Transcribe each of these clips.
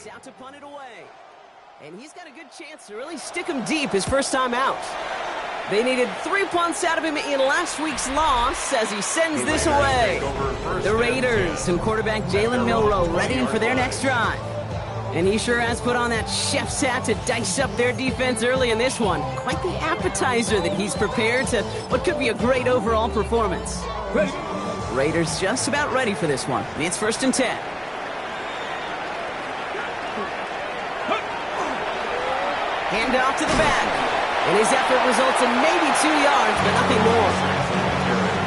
He's out to punt it away. And he's got a good chance to really stick him deep his first time out. They needed 3 punts out of him in last week's loss as he sends this away. The Raiders and quarterback Jalen Milroe ready for their next drive. And he sure has put on that chef's hat to dice up their defense early in this one. Quite the appetizer that he's prepared to what could be a great overall performance. Raiders just about ready for this one. It's 1st and 10. Hand off to the back. And his effort results in maybe 2 yards, but nothing more.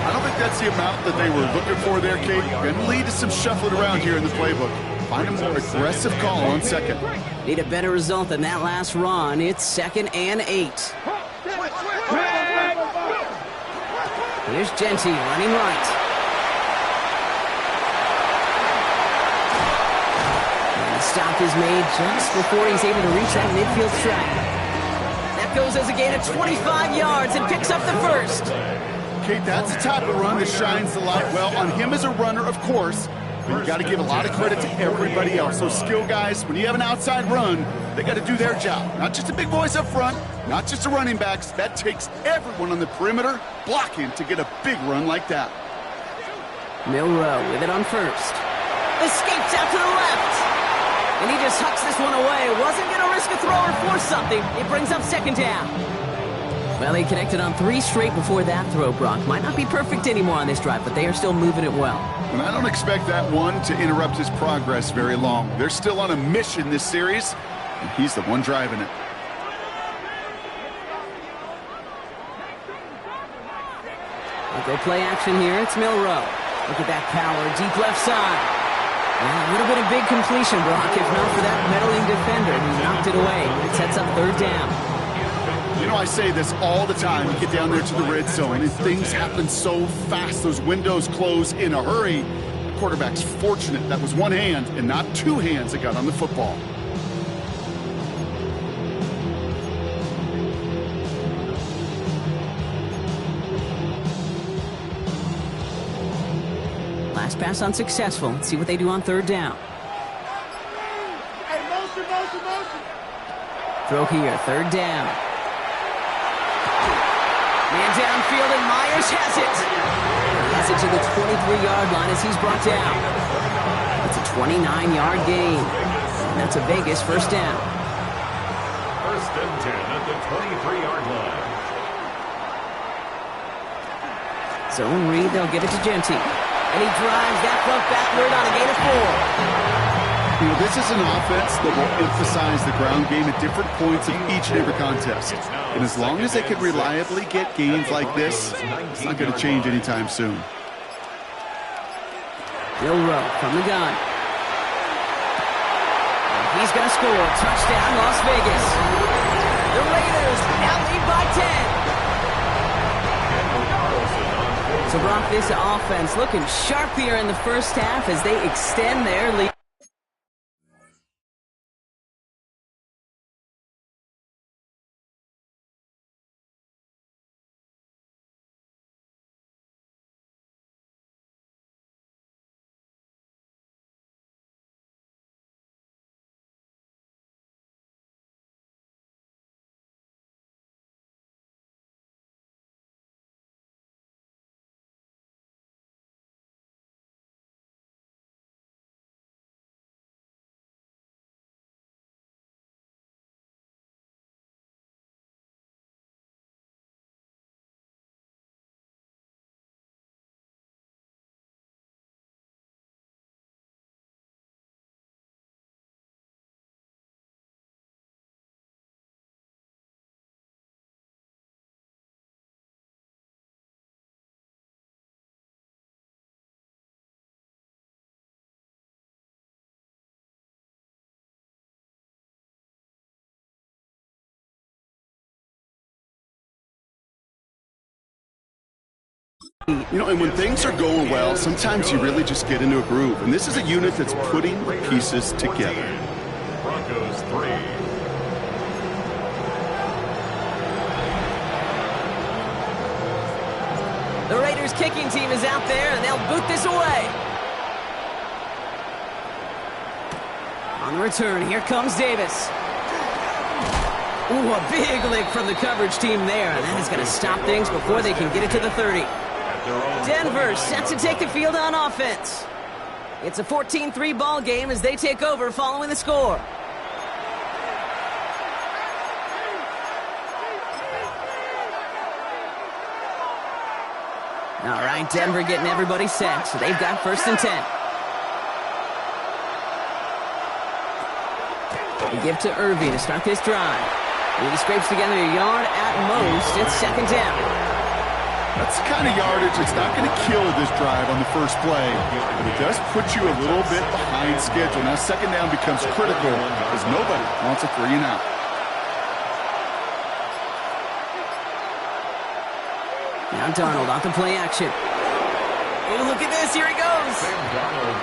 I don't think that's the amount that they were looking for there, Kate. Going to lead to some shuffling around here in the playbook. Find a more aggressive call on second. Need a better result than that last run. It's 2nd and 8. Here's Jeanty running right. And the stop is made just before he's able to reach that midfield strike. That goes as a gain of 25 yards and picks up the first. Kate, that's the type of run that shines the light well on him as a runner, of course. But you got to give a lot of credit to everybody else. Those skill guys, when you have an outside run, they got to do their job. Not just the big boys up front, not just the running backs. That takes everyone on the perimeter blocking to get a big run like that. Milroe with it on first. Escapes out to the left. And he just hucks this one away. Wasn't going to risk a throw or force something. It brings up 2nd down. Well, he connected on 3 straight before that throw, Brock. Might not be perfect anymore on this drive, but they are still moving it well. And I don't expect that one to interrupt his progress very long. They're still on a mission this series, and he's the one driving it. We'll go play action here. It's Milroe. Look at that power. Deep left side. Well, a little bit of big completion, Brock, if not for that meddling defender who knocked it away. It sets up 3rd down. You know, I say this all the time. You get down there to the red zone, and things happen so fast. Those windows close in a hurry. The quarterback's fortunate that was one hand and not 2 hands that got on the football. Last pass unsuccessful. Let's see what they do on 3rd down. Hey, motion. Throw here, 3rd down. Man downfield, and Myers has it. He has it to the 23-yard line as he's brought down. It's a 29-yard gain. And that's a Vegas 1st down. 1st and 10 at the 23-yard line. Zone read, they'll give it to Jeanty. And he drives that front backward on a gain of 4. You know, this is an offense that will emphasize the ground game at different points of each and every contest. And as long as they can reliably get gains like this, it's not going to change anytime soon. Milroe from the gun. And he's going to score. Touchdown, Las Vegas. The Raiders now lead by 10. So, Brock, this offense looking sharp here in the first half as they extend their lead. You know, and when things are going well, sometimes you really just get into a groove. And this is a unit that's putting the pieces together. Broncos 3. The Raiders kicking team is out there, and they'll boot this away. On the return, here comes Davis. Ooh, a big lick from the coverage team there. And that is going to stop things before they can get it to the 30. Denver set to take the field on offense. It's a 14-3 ball game as they take over following the score. All right, Denver getting everybody set, so they've got 1st and 10. They give to Irving to start this drive. He scrapes together a yard at most. It's 2nd down. That's the kind of yardage that's not going to kill this drive on the first play, but it does put you a little bit behind schedule. Now 2nd down becomes critical because nobody wants a 3 and out. Now Darnold off the play action. Oh, look at this. Here he goes.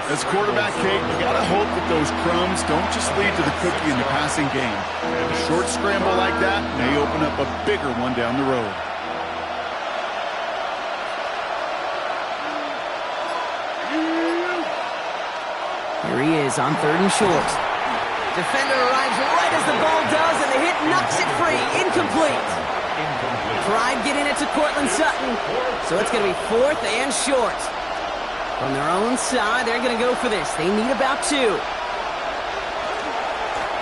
As quarterback, Kate, you got to hope that those crumbs don't just lead to the cookie in the passing game. A short scramble like that may open up a bigger one down the road. Here he is on 3rd and short. Defender arrives right as the ball does, and the hit knocks it free. Incomplete. Tried getting it to Cortland Sutton, so it's going to be 4th and short. From their own side, they're going to go for this. They need about 2.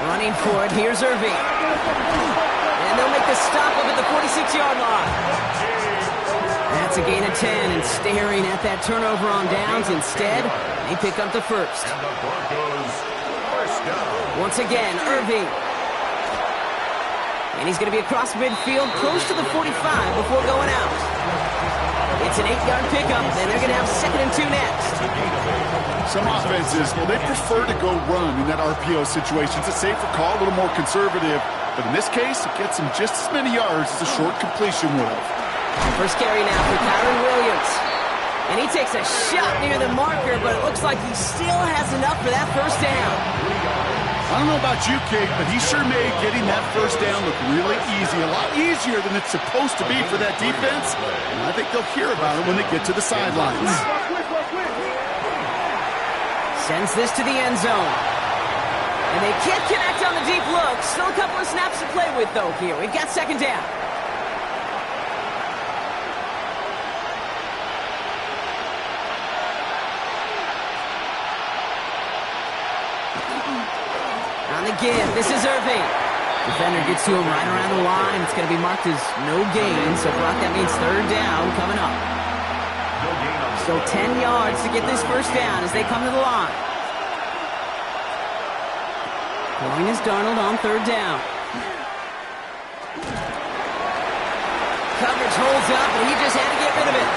Running for it, here's Irving. And they'll make the stop up at the 46-yard line. That's a gain of 10, and staring at that turnover on downs instead, they pick up the 1st. Once again, Irving. And he's going to be across midfield, close to the 45 before going out. It's an 8-yard pickup, and they're going to have 2nd and 2 next. Some offenses, well, they prefer to go run in that RPO situation. It's a safer call, a little more conservative. But in this case, it gets him just as many yards as a short completion would have. First carry now for Kyren Williams. And he takes a shot near the marker, but it looks like he still has enough for that 1st down. I don't know about you, Kate, but he sure made getting that 1st down look really easy. A lot easier than it's supposed to be for that defense. And I think they'll hear about it when they get to the sidelines. Sends this to the end zone. And they can't connect on the deep look. Still a couple of snaps to play with, though, here. We've got 2nd down. On the give, this is Irving. Defender gets to him right around the line. It's going to be marked as no gain, so Brock, that means 3rd down coming up. So 10 yards to get this 1st down as they come to the line. Going is Darnold on 3rd down. Coverage holds up, and he just had to get rid of it.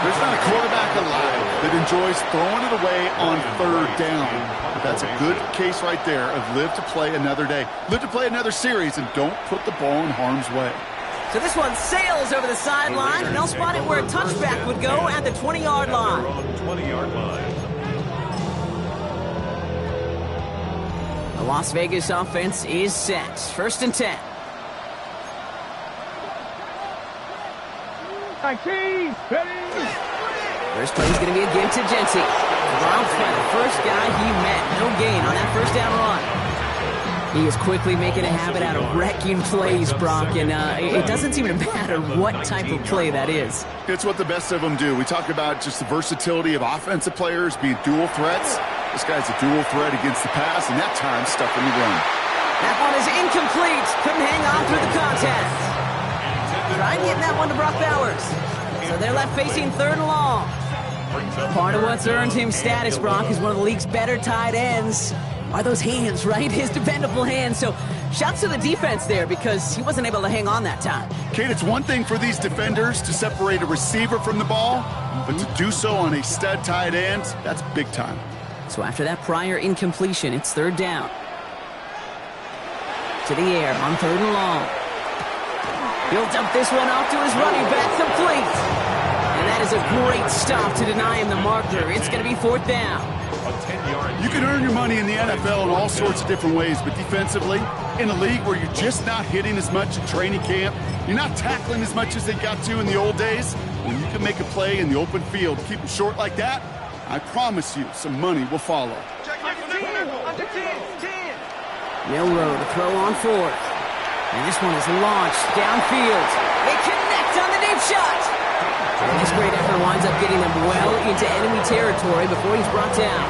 There's not a quarterback alive that enjoys throwing it away on 3rd down. But that's a good case right there of live to play another day. Live to play another series and don't put the ball in harm's way. So this one sails over the sideline, and they'll spot it where a touchback would go at the 20-yard line. The Las Vegas offense is set. 1st and 10. 19, ready. First play is going to be a give to Jency. Bronx by the first guy he met. No gain on that 1st down run. He is quickly making a habit out of wrecking plays, Brock, and it doesn't seem to matter what type of play that is. It's what the best of them do. We talk about just the versatility of offensive players being dual threats. This guy's a dual threat against the pass, and that time stuck in the run. That one is incomplete. Couldn't hang on through the contact. Trying getting that one to Brock Bowers. So they're left facing 3rd and long. Part of what's earned him status, Brock, is one of the league's better tight ends. Are those hands, right? His dependable hands. So shouts to the defense there because he wasn't able to hang on that time. Kate, it's one thing for these defenders to separate a receiver from the ball, but to do so on a stud tight end, that's big time. So after that prior incompletion, it's 3rd down. To the air on 3rd and long. He'll dump this one off to his running back, complete. And that is a great stop to deny him the marker. It's going to be 4th down. You can earn your money in the NFL in all sorts of different ways, but defensively, in a league where you're just not hitting as much in training camp, you're not tackling as much as they got to in the old days, when you can make a play in the open field, keep them short like that, I promise you some money will follow. Check Milroe to throw on fourth. And this one is launched downfield. They connect on the deep shot. And this great effort winds up getting them well into enemy territory before he's brought down.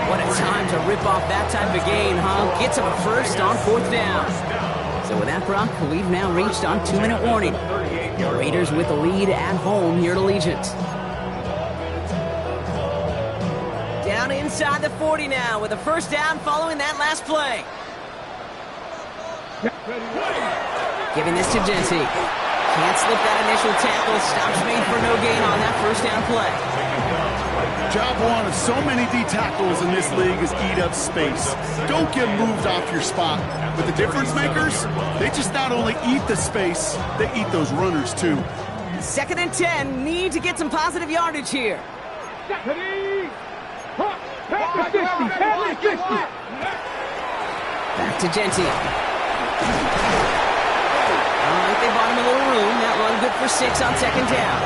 What a time to rip off that type of gain, huh? Gets him a first on fourth down. So with that, Brock, we've now reached our 2-minute warning. The Raiders with the lead at home here at Allegiant. Down inside the 40 now with a first down following that last play. Giving this to Jeanty. Can't slip that initial tackle. Stops made for no gain on that first down play. Job one of so many D tackles in this league is eat up space. Don't get moved off your spot. But the difference makers, they just not only eat the space, they eat those runners too. 2nd and 10. Need to get some positive yardage here. Back to Jeanty. All right, they bought him a little room. That run good for 6 on 2nd down.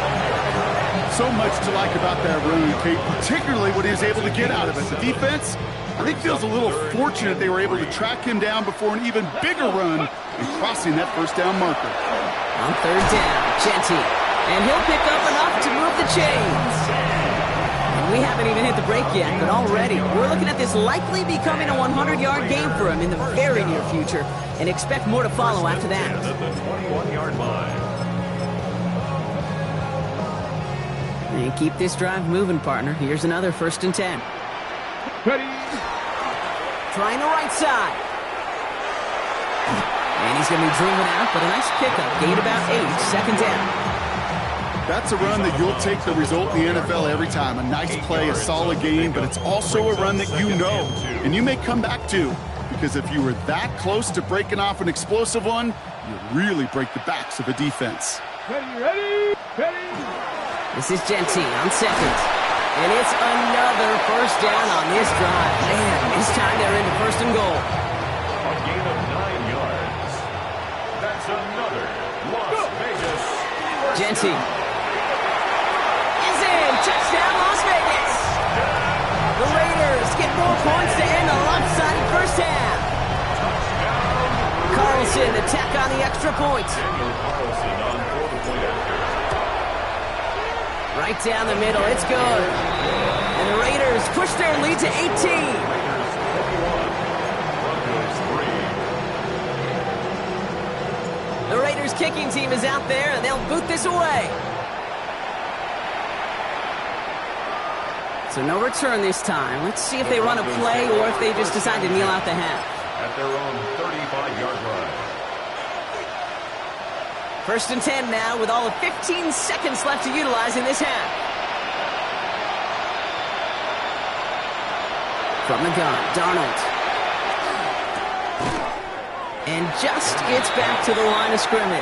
So much to like about that run, Kate, particularly what he was able to get out of it. The defense, I think, feels a little fortunate they were able to track him down before an even bigger run and crossing that first down marker. On 3rd down, Jeanty. And he'll pick up enough to move the chains. And we haven't even hit the break yet, but already we're looking at this likely becoming a 100-yard game for him in the very near future, and expect more to follow after that. At the 21-yard line. And keep this drive moving, partner. Here's another 1st and 10. Trying the right side. And he's going to be driven out, but a nice pickup. Gain about 8, 2nd down. That's a run that you'll take the result in the NFL every time. A nice play, a solid game, but it's also a run that you know, and you may come back to, because if you were that close to breaking off an explosive one, you really break the backs of a defense. Ready. This is Jeanty on 2nd. And it's another first down on this drive. Man, this time they're into 1st and goal. A gain of 9 yards. That's another Las Vegas. Jeanty is in. Touchdown, Las Vegas. The Raiders get more points to end a lopsided first half. Carlson to tack on the extra point. Daniel Carlson on for the point after. Right down the middle, it's good. And the Raiders push their lead to 18. Raiders 21, Broncos 3. The Raiders kicking team is out there, and they'll boot this away. So no return this time. Let's see if they run a play or if they just decide to kneel out the half. At their own 35-yard line. 1st and 10 now with all of 15 seconds left to utilize in this half. From the gun, Darnold. And just gets back to the line of scrimmage.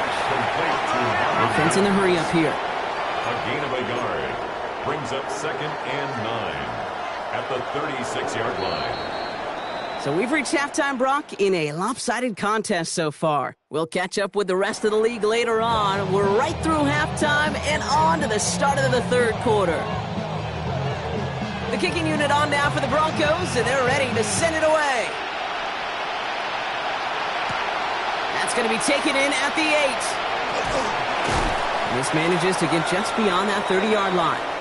Offense in the hurry up here. A gain of a yard. Brings up 2nd and 9 at the 36-yard line. So we've reached halftime, Brock, in a lopsided contest so far. We'll catch up with the rest of the league later on. We're right through halftime and on to the start of the 3rd quarter. The kicking unit on now for the Broncos, and they're ready to send it away. That's going to be taken in at the 8. This manages to get just beyond that 30-yard line.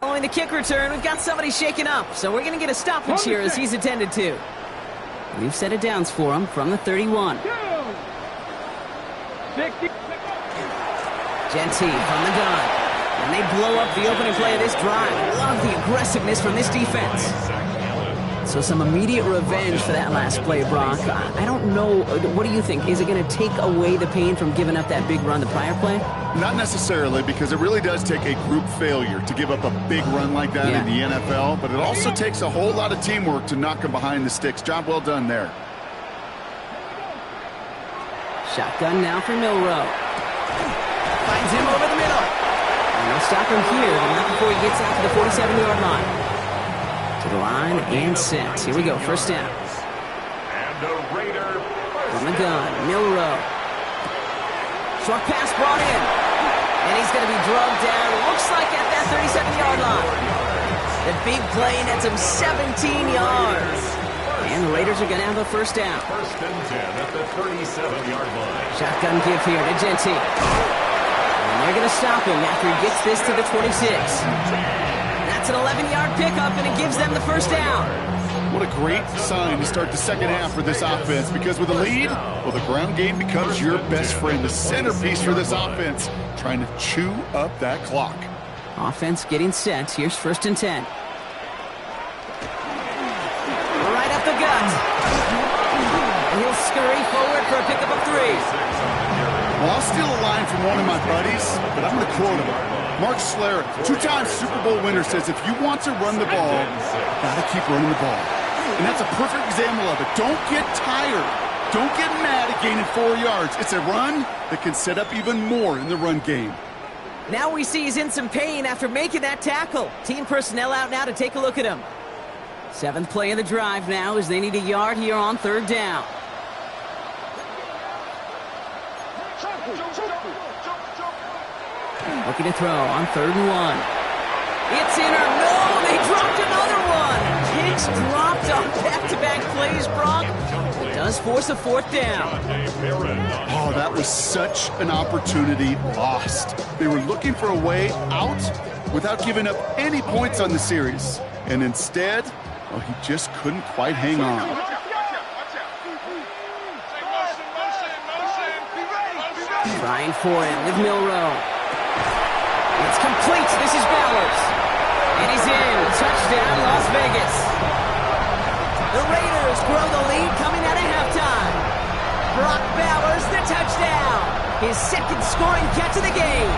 Following the kick return, we've got somebody shaken up, so we're going to get a stoppage here as he's attended to. We've set it downs for him from the 31. Genty from the gun. And they blow up the opening play of this drive. Love the aggressiveness from this defense. So some immediate revenge for that last play, Brock. I don't know. What do you think? Is it going to take away the pain from giving up that big run the prior play? Not necessarily, because it really does take a group failure to give up a big run like that in the NFL, but it also takes a whole lot of teamwork to knock him behind the sticks. Job well done there. Shotgun now for Milroe. Finds him over the middle. And they'll stop him here, but not before he gets out to the 47-yard line. To the line and set. Here we go, first down. And the Raider From the gun, Milroe. Short pass brought in. And he's going to be drugged down, looks like at that 37-yard line. The big play nets him 17 yards. And the Raiders are going to have a first down. First and 10 at the 37-yard line. Shotgun give here to Genty. And they're going to stop him after he gets this to the 26. That's an 11-yard pickup, and it gives them the first down. What a great sign to start the second half for this offense, because with a lead, well, the ground game becomes your best friend, the centerpiece for this offense, trying to chew up that clock. Offense getting set. Here's first and 10. Right up the gut. And he'll scurry forward for a pickup of 3. Well, I'll steal a line from one of my buddies, but I'm going to quote him. Mark Schlereth, 2-time Super Bowl winner, says if you want to run the ball, got to keep running the ball. And that's a perfect example of it. Don't get tired. Don't get mad at gaining 4 yards. It's a run that can set up even more in the run game. Now we see he's in some pain after making that tackle. Team personnel out now to take a look at him. 7th play of the drive now as they need a yard here on third down. Looking to throw on 3rd and 1. It's in or no, they dropped another one. Hicks dropped on back-to-back plays, Brock. It does force a 4th down. Oh, that was such an opportunity lost. They were looking for a way out without giving up any points on the series. And instead, well, he just couldn't quite hang on. Trying for it with Milroe. It's complete. This is Bowers. And he's in. Touchdown, Las Vegas. The Raiders grow the lead coming out of halftime. Brock Bowers, the touchdown. His 2nd scoring catch of the game.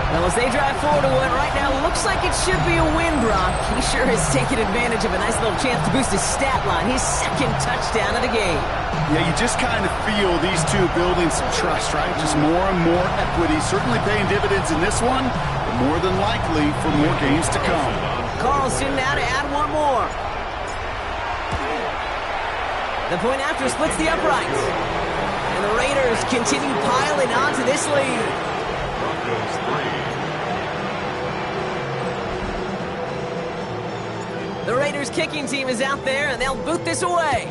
Well, as they drive forward to one right now, looks like it should be a win, Brock. He sure has taken advantage of a nice little chance to boost his stat line. His 2nd touchdown of the game. Yeah, you just kind of feel these two building some trust, right? Just more and more equity. Certainly paying dividends in this one, but more than likely for more games to come. Carlson now to add one more. The point after splits the uprights. And the Raiders continue piling onto this lead. Broncos 3. The Raiders kicking team is out there, and they'll boot this away.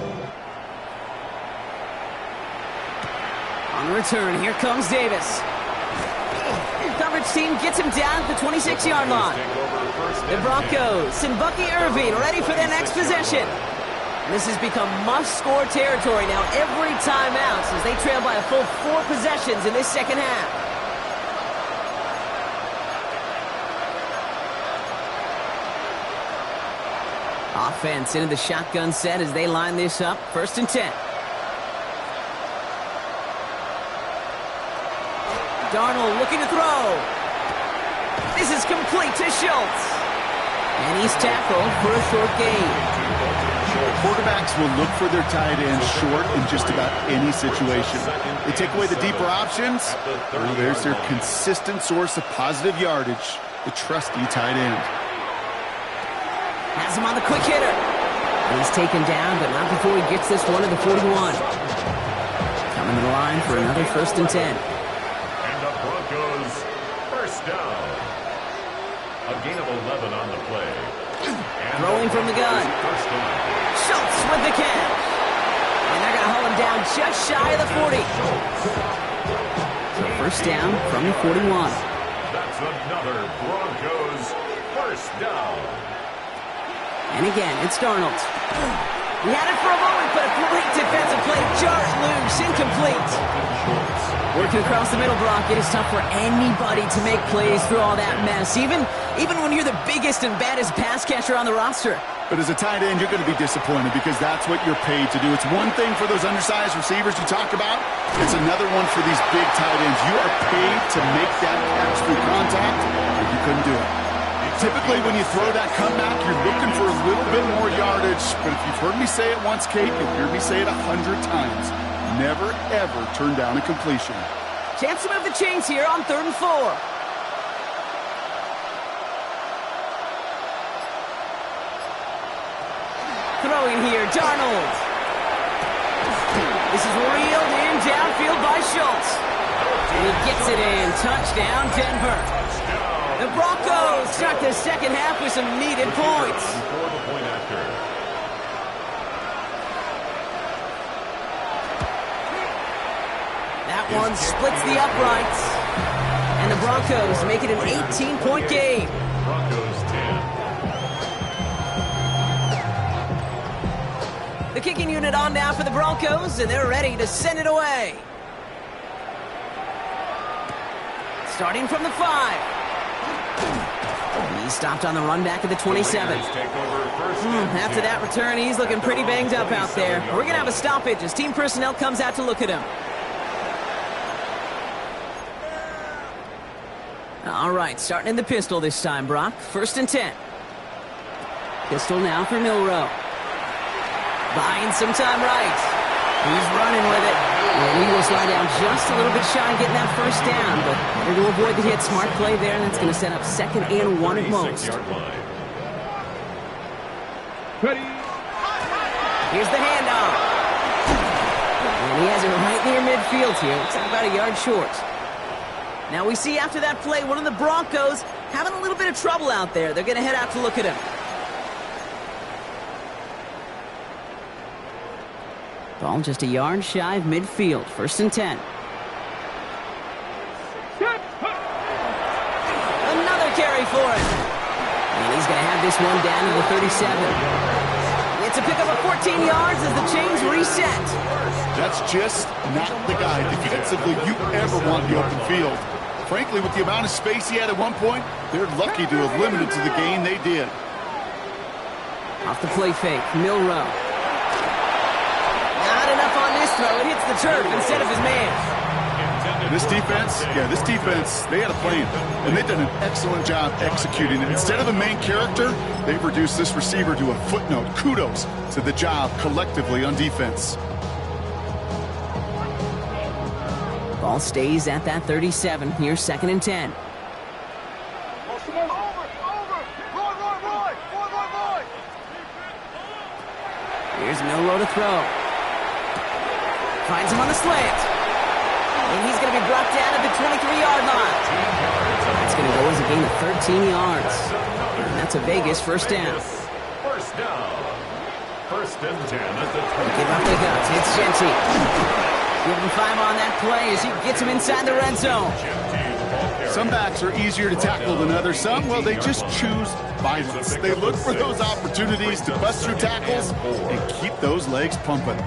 On the return, here comes Davis. Coverage team gets him down at the 26-yard line. The Broncos and Bucky Irving ready for their next possession. This has become must-score territory now every time out as they trail by a full 4 possessions in this second half. Offense into the shotgun set as they line this up. First and 10. Darnold looking to throw. This is complete to Schultz. And he's tackled for a short gain. Quarterbacks will look for their tight end short in just about any situation. They take away the deeper options. Well, there's their consistent source of positive yardage, the trusty tight end. Has him on the quick hitter. He's taken down, but not before he gets this one to the 41. Coming to the line for another first and 10. And the Broncos first down. A gain of 11 on the play. And throwing from the gun. First down. Schultz with the catch. And they're going to haul him down just shy of the 40. So first down from the 41. That's another Broncos first down. And again, it's Darnold. He had it for a moment, but a great defensive play. Jarred loose, incomplete. Working across the middle, Brock, it is tough for anybody to make plays through all that mess, even when you're the biggest and baddest pass catcher on the roster. But as a tight end, you're going to be disappointed because that's what you're paid to do. It's one thing for those undersized receivers you talk about. It's another one for these big tight ends. You are paid to make that catch through contact, but you couldn't do it. Typically, when you throw that comeback, you're looking for a little bit more yardage. But if you've heard me say it once, Kate, you'll hear me say it 100 times. Never, ever turn down a completion. Chance to move the chains here on 3rd and 4. Throwing here, Darnold. This is reeled in downfield by Schultz. And he gets it in. Touchdown, Denver. The Broncos start the second half with some needed points. For the point after. That one splits the uprights. And the Broncos make it an 18-point game. Broncos 10. The kicking unit on now for the Broncos, and they're ready to send it away. Starting from the 5. He stopped on the run back at the 27. After that return, he's looking pretty banged up out there. We're going to have a stoppage as team personnel comes out to look at him. All right, starting in the pistol this time, Brock. 1st and 10. Pistol now for Milroe. Buying some time right. He's running with it. And he will slide down just a little bit shy of getting that first down. But better to avoid the hit. Smart play there, and that's going to set up 2nd and 1 at most. Here's the handoff. And he has it right near midfield here. Looks like about a yard short. Now we see after that play, one of the Broncos having a little bit of trouble out there. They're going to head out to look at him. Ball just a yard shy of midfield. 1st and 10. Another carry for him. And he's going to have this one down to the 37. It's a pickup of 14 yards as the chains reset. That's just not the guy defensively you ever want in the open field. Frankly, with the amount of space he had at one point, they're lucky to have limited to the gain they did. Off the play fake, Milroe. Not enough on this throw. It hits the turf instead of his man. This defense, they had a plan, and they've done an excellent job executing it. Instead of a main character, they've reduced this receiver to a footnote. Kudos to the job collectively on defense. Ball stays at that 37. Here's 2nd and 10. Here's Milroe to throw. Finds him on the slant. And he's going to be brought down at the 23-yard line. That's going to go as a gain of 13 yards. And that's a Vegas first down. First down. 1st and 10 at the 20. Give up the guts. It's Genty. Give him 5 on that play as he gets him inside the red zone. Some backs are easier to tackle than others. Some, well, they just choose violence. They look for those opportunities to bust through tackles and keep those legs pumping.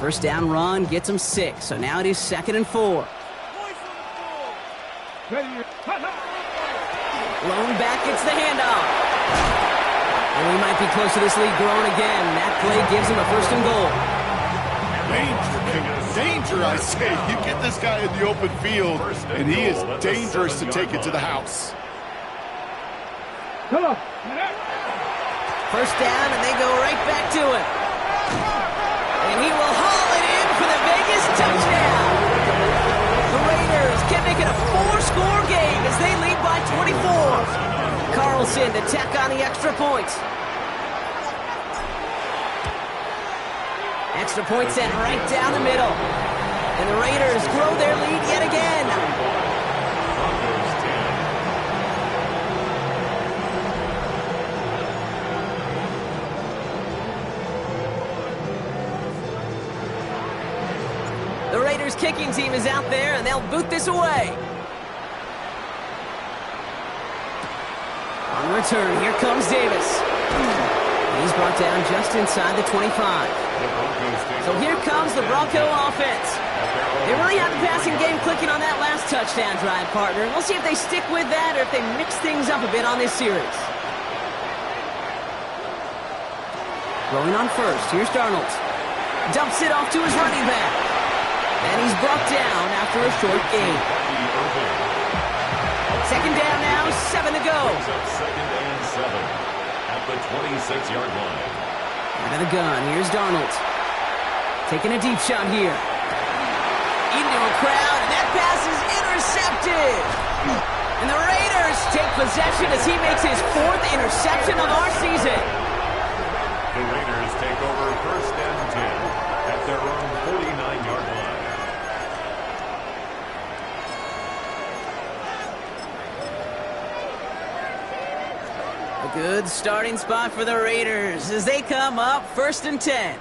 First down run gets him 6. So now it is 2nd and 4. Lone back gets the handoff. And we might be close to this lead growing again. That play gives him a 1st and goal. Danger, I say. You get this guy in the open field, and he is dangerous to take it to the house. First down, and they go right back to it. And he will haul it in for the Vegas touchdown. The Raiders can make it a 4-score game as they lead by 24. Carlson to tack on the extra point. Extra point set right down the middle. And the Raiders grow their lead yet again. The Raiders kicking team is out there, and they'll boot this away. On the return, here comes Davis. He's brought down just inside the 25. So here comes the Bronco offense. They really have the passing game clicking on that last touchdown drive, partner. We'll see if they stick with that or if they mix things up a bit on this series. Rolling on first, here's Darnold. Dumps it off to his running back. And he's brought down after a short gain. Second down now, 7 to go. Second and 7 at the 26-yard line. Out of the gun, here's Darnold. Taking a deep shot here. Into a crowd, and that pass is intercepted. And the Raiders take possession as he makes his 4th interception of our season. The Raiders take over first and 10 at their own 49-yard line. A good starting spot for the Raiders as they come up first and 10.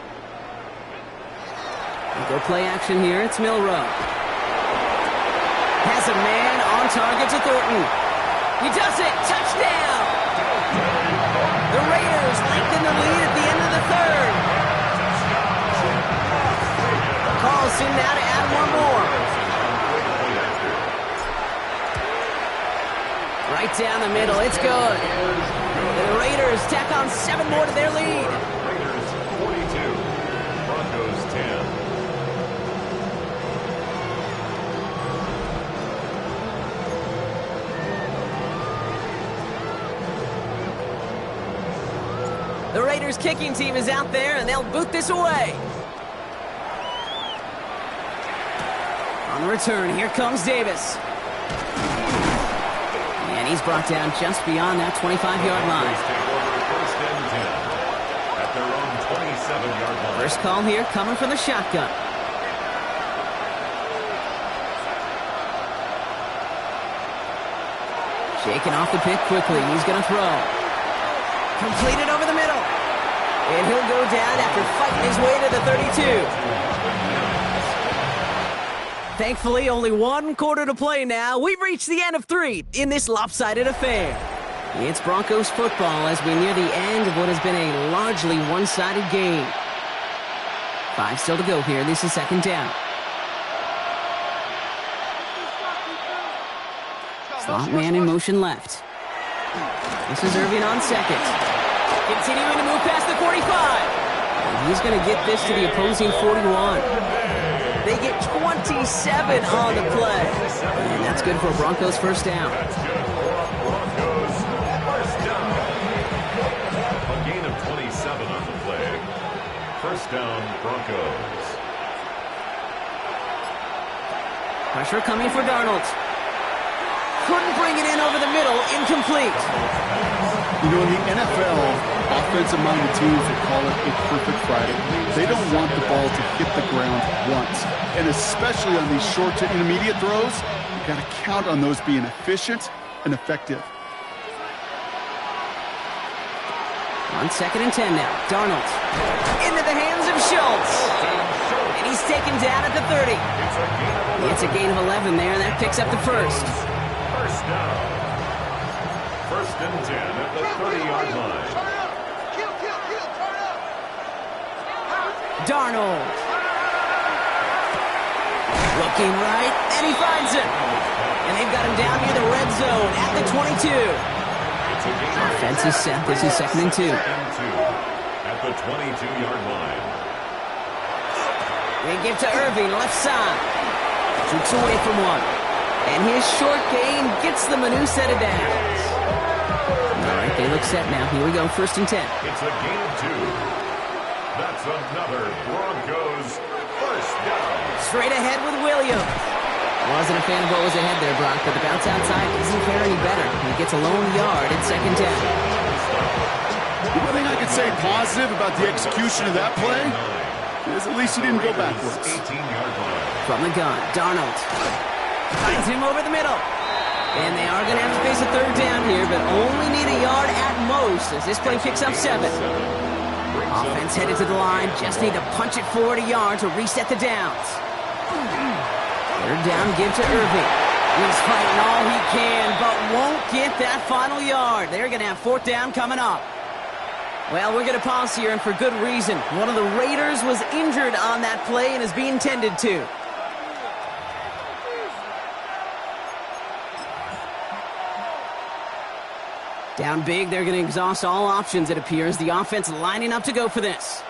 We'll go play action here. It's Milroe. Has a man on target to Thornton. He does it. Touchdown! The Raiders lengthen the lead at the end of the third. Carlson now to add one more. Right down the middle. It's good. The Raiders tack on 7 more to their lead. Raiders 42, Broncos 10. The Raiders kicking team is out there, and they'll boot this away. On the return, here comes Davis. And he's brought down just beyond that 25-yard line. First and 10 at their own 27-yard line. First call here coming from the shotgun. Shaking off the pick quickly. He's going to throw. Completed over the middle. And he'll go down after fighting his way to the 32. Thankfully, only 1 quarter to play now. We've reached the end of 3 in this lopsided affair. It's Broncos football as we near the end of what has been a largely one-sided game. 5 still to go here. This is second down. Slot man in motion left. This is Irving on second. Continuing to move past the 45. And he's going to get this to the opposing 41. They get 27 on the play. And that's good for Broncos first down. That's good for Broncos first down. A gain of 27 on the play. First down, Broncos. Pressure coming for Darnold. Couldn't bring it in over the middle. Incomplete. You know, in the NFL, offensive-minded teams would call it a perfect Friday. They don't want the ball to hit the ground once. And especially on these short to intermediate throws, you've got to count on those being efficient and effective. On second and 10 now. Darnold. Into the hands of Schultz. And he's taken down at the 30. It's a gain of 11 there, and that picks up the first. First down. First and 10 at the 30-yard line. Darnold. Looking right, and he finds it. And they've got him down near the red zone at the 22. Offense is set. This is second and 2. At the 22-yard line. They give to Irving, left side. Shoots away from one. And his short gain gets them a new set of downs. All right, they look set now. Here we go, first and 10. It's a gain of 2. That's another Broncos first down. Straight ahead with Williams. Wasn't a fan of what was ahead there, Brock, but the bounce outside doesn't fare any better. He gets a lone yard at second down. The one thing I could say positive about the execution of that play is at least he didn't go backwards. 18-yard line. From the gun, Darnold finds him over the middle. And they are going to have to face a third down here, but only need a yard at most as this play picks up 7. Offense headed to the line, just need to punch it forward a yard to reset the downs. Third down, give to Irving. He's fighting all he can, but won't get that final yard. They're going to have 4th down coming up. Well, we're going to pause here, and for good reason. One of the Raiders was injured on that play and is being tended to. Down big, they're going to exhaust all options, it appears. The offense lining up to go for this.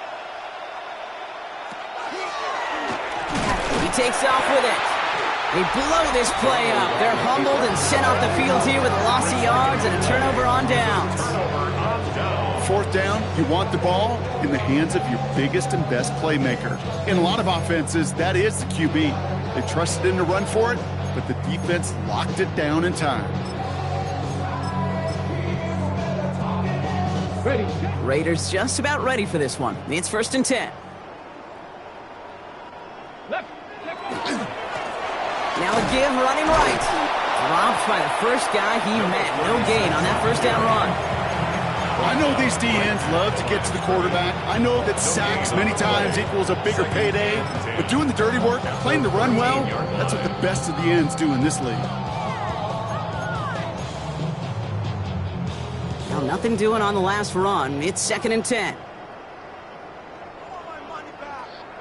He takes off with it. They blow this play up. They're humbled and sent off the field here with a loss of yards and a turnover on downs. 4th down, you want the ball in the hands of your biggest and best playmaker. In a lot of offenses, that is the QB. They trusted him to run for it, but the defense locked it down in time. Ready. Raiders just about ready for this one. It's 1st and 10. Now a give running right. Dropped by the first guy he met. No gain on that 1st down run. I know these DNs love to get to the quarterback. I know that sacks many times equals a bigger payday. But doing the dirty work, playing to run well, that's what the best of the ends do in this league. Now nothing doing on the last run. It's 2nd and 10.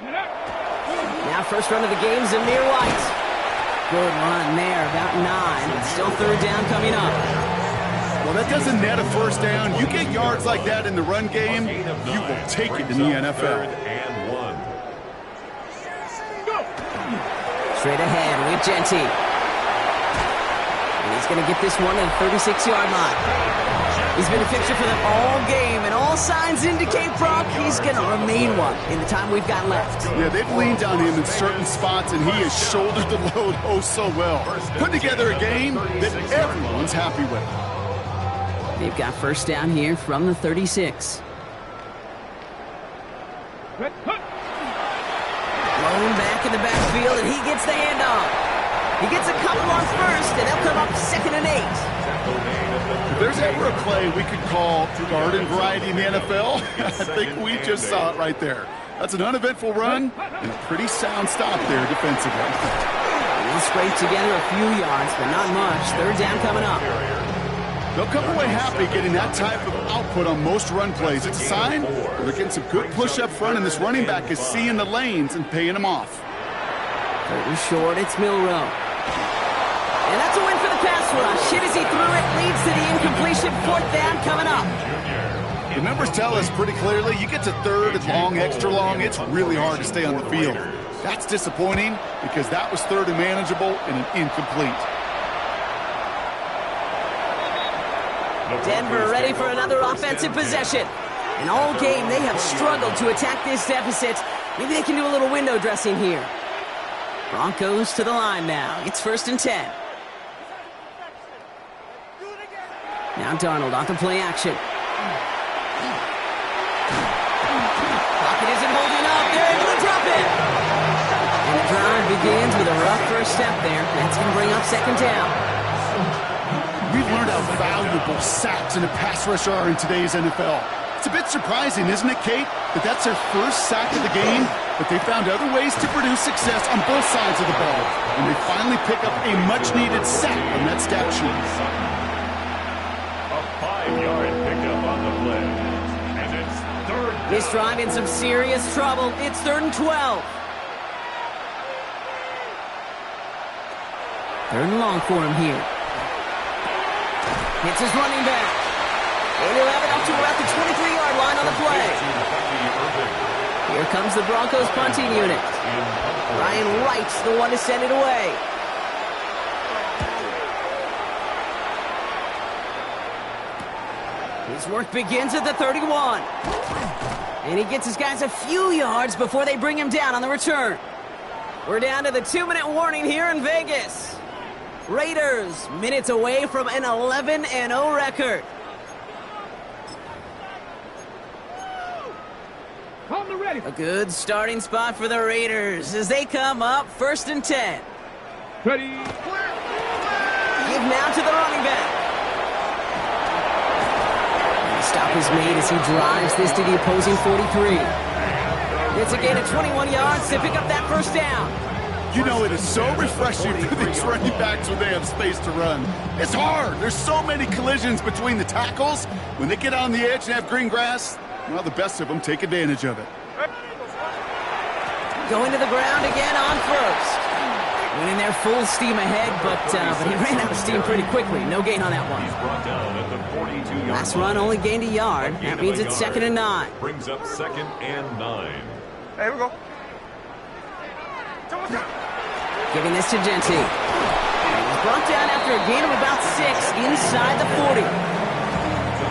Now first run of the game, Zamir White. Good run there, about 9. It's still 3rd down coming up. Well, that doesn't net a 1st down. You get yards like that in the run game, you will take it in the NFL. Straight ahead with Jeanty. And he's going to get this one at the 36-yard line. He's been a fixture for them all game, and all signs indicate, Brock, he's going to remain one in the time we've got left. Yeah, they've leaned on him in certain spots, and he has shouldered the load oh so well. Put together a game that everyone's happy with. They've got 1st down here from the 36. Blown back in the backfield, and he gets the handoff. He gets a couple on 1st, and they'll come up 2nd and 8. If there's ever a play we could call garden variety in the NFL, I think we just saw it right there. That's an uneventful run and a pretty sound stop there defensively. He'll scrape together a few yards, but not much. 3rd down coming up. They'll come away happy getting that type of output on most run plays. It's a sign they're getting some good push up front, and this running back is seeing the lanes and paying them off. 3rd and short, it's Milroe. And that's a win for the pass rush. Hit as he threw it, leads to the incompletion. 4th down coming up. The numbers tell us pretty clearly, you get to 3rd and long, extra long, it's really hard to stay on the field. That's disappointing because that was 3rd and manageable and an incomplete. Denver ready for another offensive possession. And all game, they have struggled to attack this deficit. Maybe they can do a little window dressing here. Broncos to the line now. It's 1st and 10. Now Darnold off the play action. Pocket isn't holding up. They're able to drop it. And the drive begins with a rough first step there. That's going to bring up 2nd down. We've learned how valuable sacks in a pass rush are in today's NFL. It's a bit surprising, isn't it, Kate, that that's their first sack of the game, but they found other ways to produce success on both sides of the ball, and they finally pick up a much-needed sack on that stat sheet. A 5-yard pickup on the play, and it's 3rd down. This drive in some serious trouble. It's 3rd and 12. 3rd and long for him here. Hits his running back. And he'll have it up to about the 23-yard line on the play. Here comes the Broncos punting unit. Ryan Wright's the one to send it away. His work begins at the 31. And he gets his guys a few yards before they bring him down on the return. We're down to the 2-minute warning here in Vegas. Raiders, minutes away from an 11-0 record. A good starting spot for the Raiders as they come up 1st and 10. Ready. Give now to the running back. And the stop is made as he drives this to the opposing 43. It's a gain of 21 yards to pick up that 1st down. You know, it is so refreshing for these running backs when they have space to run. It's hard. There's so many collisions between the tackles. When they get on the edge and have green grass, well, the best of them take advantage of it. Going to the ground again on first. Winning there full steam ahead, but he ran out of steam pretty quickly. No gain on that one. He's brought down at the 42-yard Last run only gained a yard. That means it's 2nd and 9. Brings up 2nd and 9. Hey, here we go. Giving this to Jeanty. He's brought down after a gain of about 6 inside the 40.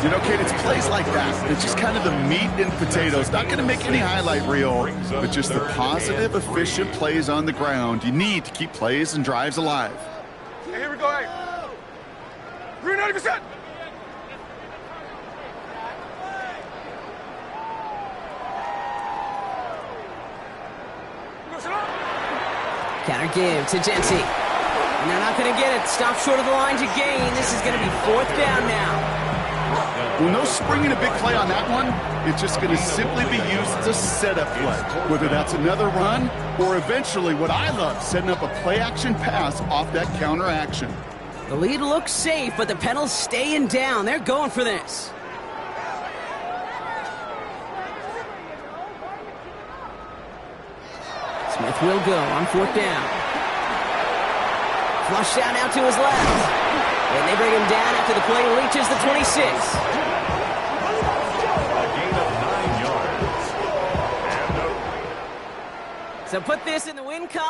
You know, Kate, it's plays like that. It's just kind of the meat and potatoes. Not going to make any highlight reel, but just the positive, efficient plays on the ground. You need to keep plays and drives alive. Hey, here we go. Hey. 390%. Counter give to Jeanty. And they're not going to get it. Stop short of the line to gain. This is going to be 4th down now. Well, no springing a big play on that one. It's just going to simply be used as a setup play, whether that's another run or eventually what I love, setting up a play-action pass off that counter action. The lead looks safe, but the Penals staying down. They're going for this. Smith will go on 4th down. Flushed out now to his left. And they bring him down after the play reaches the 26. A gain of 9 yards. So put this in the win column.